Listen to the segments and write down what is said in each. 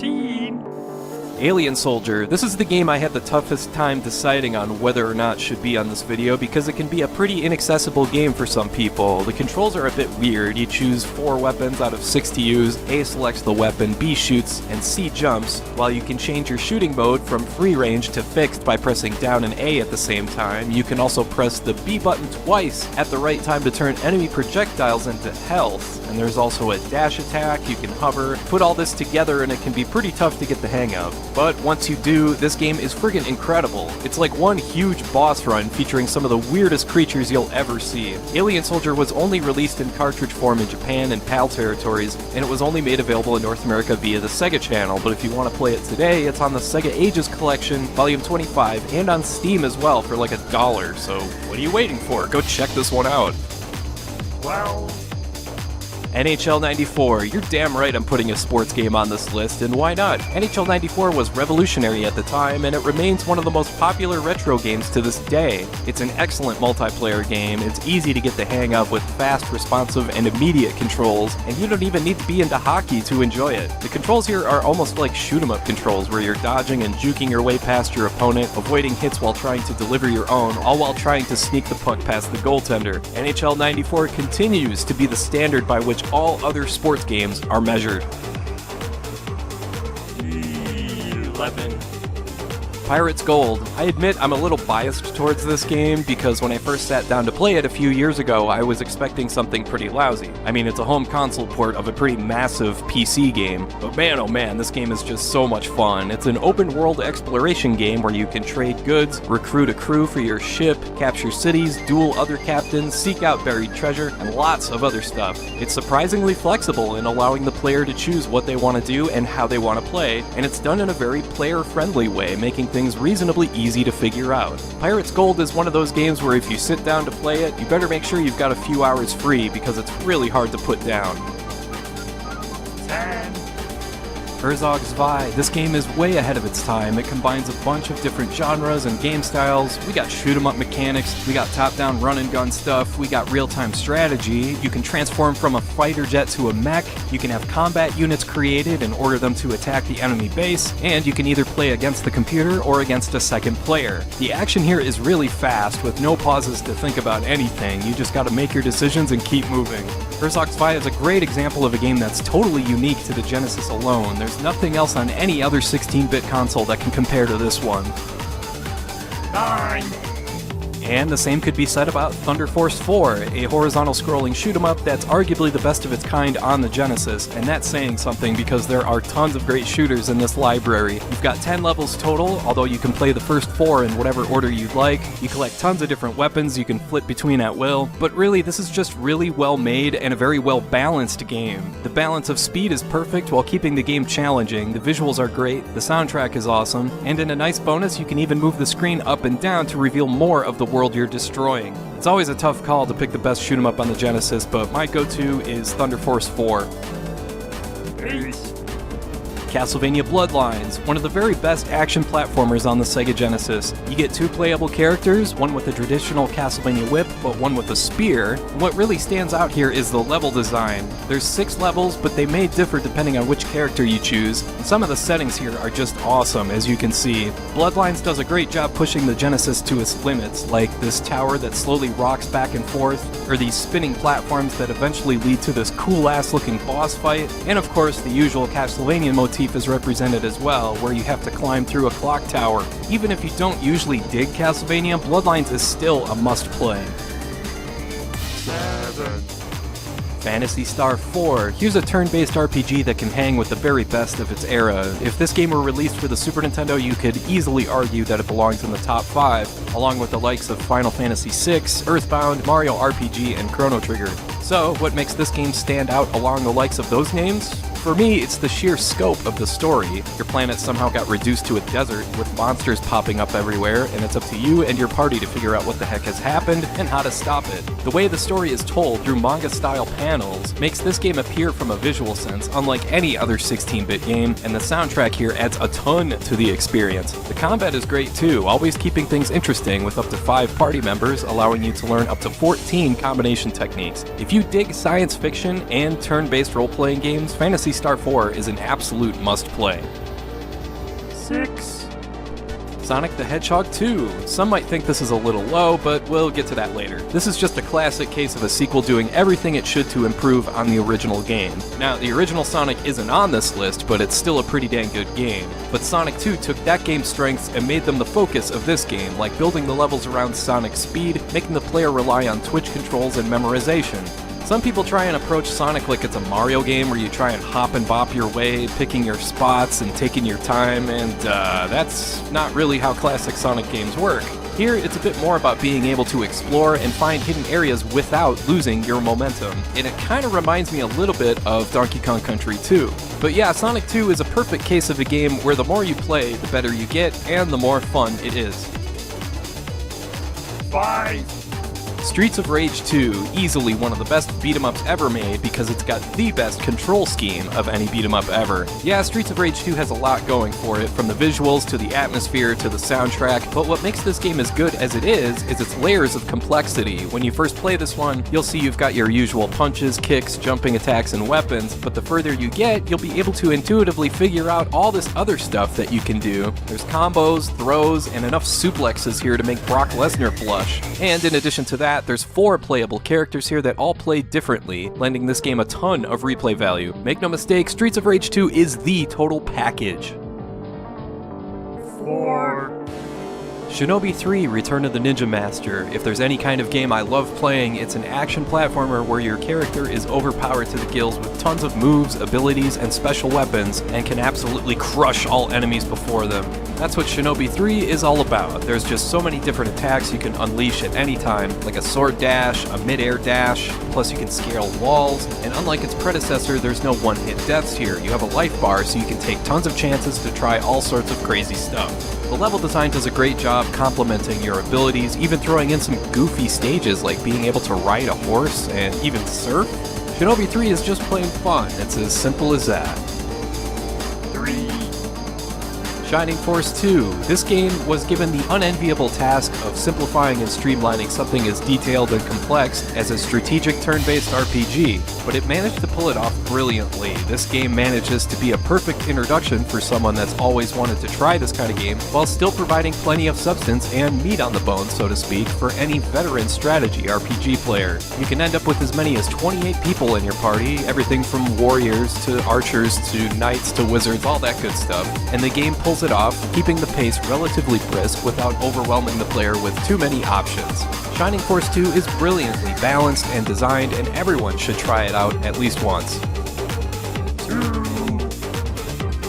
13. Alien Soldier. This is the game I had the toughest time deciding on whether or not should be on this video because it can be a pretty inaccessible game for some people. The controls are a bit weird. You choose 4 weapons out of 6 to use. A selects the weapon, B shoots, and C jumps, while you can change your shooting mode from free range to fixed by pressing down and A at the same time. You can also press the B button twice at the right time to turn enemy projectiles into health. And there's also a dash attack, you can hover. Put all this together and it can be pretty tough to get the hang of. But once you do, this game is friggin' incredible. It's like one huge boss run featuring some of the weirdest creatures you'll ever see. Alien Soldier was only released in cartridge form in Japan and PAL territories, and it was only made available in North America via the Sega channel, but if you want to play it today, it's on the Sega Ages Collection, Volume 25, and on Steam as well for like $1, so what are you waiting for? Go check this one out. Wow. NHL 94, you're damn right I'm putting a sports game on this list, and why not? NHL 94 was revolutionary at the time, and it remains one of the most popular retro games to this day. It's an excellent multiplayer game, it's easy to get the hang of with fast, responsive, and immediate controls, and you don't even need to be into hockey to enjoy it. The controls here are almost like shoot-'em-up controls, where you're dodging and juking your way past your opponent, avoiding hits while trying to deliver your own, all while trying to sneak the puck past the goaltender. NHL 94 continues to be the standard by which all other sports games are measured. 11. Pirates Gold. I admit I'm a little biased towards this game because when I first sat down to play it a few years ago, I was expecting something pretty lousy. I mean, it's a home console port of a pretty massive PC game, but man oh man, this game is just so much fun. It's an open-world exploration game where you can trade goods, recruit a crew for your ship, capture cities, duel other captains, seek out buried treasure, and lots of other stuff. It's surprisingly flexible in allowing the player to choose what they want to do and how they want to play, and it's done in a very player-friendly way, making things reasonably easy to figure out. Pirates Gold is one of those games where if you sit down to play it, you better make sure you've got a few hours free because it's really hard to put down. 10. Herzog Zwei. This game is way ahead of its time. It combines a bunch of different genres and game styles. We got shoot-'em-up mechanics, we got top-down run-and-gun stuff, we got real-time strategy. You can transform from a fighter jet to a mech, you can have combat units created and order them to attack the enemy base, and you can either play against the computer or against a second player. The action here is really fast, with no pauses to think about anything. You just gotta make your decisions and keep moving. Herzog Zwei is a great example of a game that's totally unique to the Genesis alone. There's nothing else on any other 16-bit console that can compare to this one. 9. And the same could be said about Thunder Force 4, a horizontal scrolling shoot-'em-up that's arguably the best of its kind on the Genesis, and that's saying something because there are tons of great shooters in this library. You've got 10 levels total, although you can play the first 4 in whatever order you'd like. You collect tons of different weapons you can flip between at will, but really this is just really well made and a very well balanced game. The balance of speed is perfect while keeping the game challenging, the visuals are great, the soundtrack is awesome, and in a nice bonus you can even move the screen up and down to reveal more of the world you're destroying. It's always a tough call to pick the best shoot 'em up on the Genesis, but my go-to is Thunder Force 4. 8. Castlevania Bloodlines, one of the very best action platformers on the Sega Genesis. You get 2 playable characters, one with a traditional Castlevania whip, but one with a spear. And what really stands out here is the level design. There's 6 levels, but they may differ depending on which character you choose. And some of the settings here are just awesome, as you can see. Bloodlines does a great job pushing the Genesis to its limits, like this tower that slowly rocks back and forth, or these spinning platforms that eventually lead to this cool-ass looking boss fight, and of course the usual Castlevania motif is represented as well, where you have to climb through a clock tower. Even if you don't usually dig Castlevania, Bloodlines is still a must-play. 7. Phantasy Star 4. Here's a turn-based RPG that can hang with the very best of its era. If this game were released for the Super Nintendo, you could easily argue that it belongs in the top 5, along with the likes of Final Fantasy VI, Earthbound, Mario RPG, and Chrono Trigger. So, what makes this game stand out along the likes of those names? For me, it's the sheer scope of the story. Your planet somehow got reduced to a desert with monsters popping up everywhere, and it's up to you and your party to figure out what the heck has happened and how to stop it. The way the story is told through manga-style panels makes this game appear from a visual sense unlike any other 16-bit game, and the soundtrack here adds a ton to the experience. The combat is great too, always keeping things interesting with up to 5 party members, allowing you to learn up to 14 combination techniques. If you dig science fiction and turn-based role-playing games, Fantasy Phantasy Star 4 is an absolute must-play. 6. Sonic the Hedgehog 2. Some might think this is a little low, but we'll get to that later. This is just a classic case of a sequel doing everything it should to improve on the original game. Now, the original Sonic isn't on this list, but it's still a pretty dang good game. But Sonic 2 took that game's strengths and made them the focus of this game, like building the levels around Sonic's speed, making the player rely on twitch controls and memorization. Some people try and approach Sonic like it's a Mario game where you try and hop and bop your way, picking your spots and taking your time, and that's not really how classic Sonic games work. Here, it's a bit more about being able to explore and find hidden areas without losing your momentum, and it kind of reminds me a little bit of Donkey Kong Country 2. But yeah, Sonic 2 is a perfect case of a game where the more you play, the better you get, and the more fun it is. 5. Streets of Rage 2, easily one of the best beat-em-ups ever made because it's got the best control scheme of any beat-em-up ever. Yeah, Streets of Rage 2 has a lot going for it, from the visuals to the atmosphere to the soundtrack, but what makes this game as good as it is its layers of complexity. When you first play this one, you'll see you've got your usual punches, kicks, jumping attacks, and weapons, but the further you get, you'll be able to intuitively figure out all this other stuff that you can do. There's combos, throws, and enough suplexes here to make Brock Lesnar blush. And in addition to that, there's 4 playable characters here that all play differently, lending this game a ton of replay value. Make no mistake, Streets of Rage 2 is the total package. 4. Shinobi 3: Return of the Ninja Master. If there's any kind of game I love playing, it's an action platformer where your character is overpowered to the gills with tons of moves, abilities, and special weapons, and can absolutely crush all enemies before them. That's what Shinobi 3 is all about. There's just so many different attacks you can unleash at any time, like a sword dash, a mid-air dash, plus you can scale walls, and unlike its predecessor, there's no one-hit deaths here. You have a life bar, so you can take tons of chances to try all sorts of crazy stuff. The level design does a great job complementing your abilities, even throwing in some goofy stages like being able to ride a horse and even surf. Shinobi 3 is just plain fun. It's as simple as that. 3. Shining Force 2. This game was given the unenviable task of simplifying and streamlining something as detailed and complex as a strategic turn-based RPG, but it managed to pull it off brilliantly. This game manages to be a perfect introduction for someone that's always wanted to try this kind of game, while still providing plenty of substance and meat on the bone, so to speak, for any veteran strategy RPG player. You can end up with as many as 28 people in your party, everything from warriors to archers to knights to wizards, all that good stuff, and the game pulls it off, keeping the pace relatively brisk without overwhelming the player with too many options. Shining Force 2 is brilliantly balanced and designed, and everyone should try it out at least once. 2.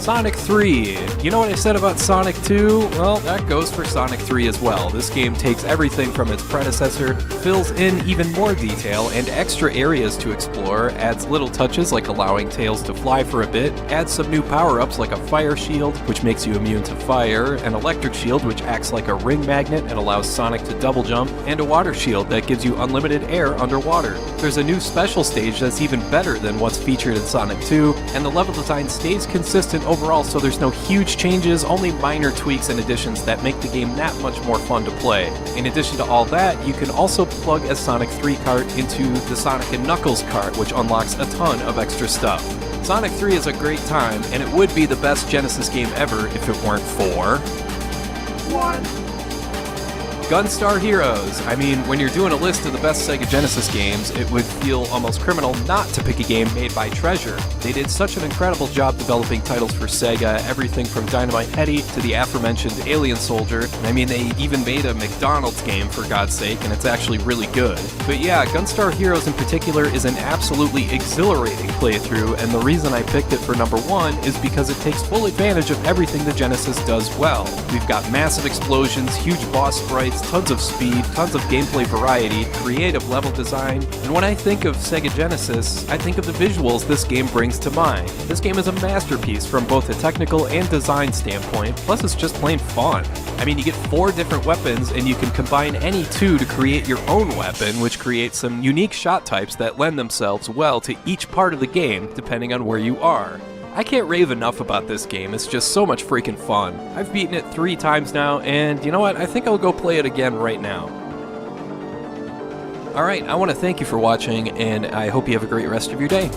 Sonic 3. You know what I said about Sonic 2? Well, that goes for Sonic 3 as well. This game takes everything from its predecessor, fills in even more detail and extra areas to explore, adds little touches like allowing Tails to fly for a bit, adds some new power-ups like a fire shield, which makes you immune to fire, an electric shield which acts like a ring magnet and allows Sonic to double jump, and a water shield that gives you unlimited air underwater. There's a new special stage that's even better than what's featured in Sonic 2, and the level design stays consistent overall, so there's no huge changes, only minor tweaks and additions that make the game that much more fun to play. In addition to all that, you can also plug a Sonic 3 cart into the Sonic & Knuckles cart, which unlocks a ton of extra stuff. Sonic 3 is a great time, and it would be the best Genesis game ever if it weren't for 1. Gunstar Heroes. I mean, when you're doing a list of the best Sega Genesis games, it would feel almost criminal not to pick a game made by Treasure. They did such an incredible job developing titles for Sega, everything from Dynamite Headdy to the aforementioned Alien Soldier. I mean, they even made a McDonald's game, for God's sake, and it's actually really good. But yeah, Gunstar Heroes in particular is an absolutely exhilarating playthrough, and the reason I picked it for number 1 is because it takes full advantage of everything the Genesis does well. We've got massive explosions, huge boss sprites, tons of speed, tons of gameplay variety, creative level design, and when I think of Sega Genesis, I think of the visuals this game brings to mind. This game is a masterpiece from both a technical and design standpoint, plus it's just plain fun. I mean, you get 4 different weapons, and you can combine any 2 to create your own weapon, which creates some unique shot types that lend themselves well to each part of the game, depending on where you are. I can't rave enough about this game, it's just so much freaking fun. I've beaten it 3 times now, and you know what, I think I'll go play it again right now. Alright, I want to thank you for watching, and I hope you have a great rest of your day.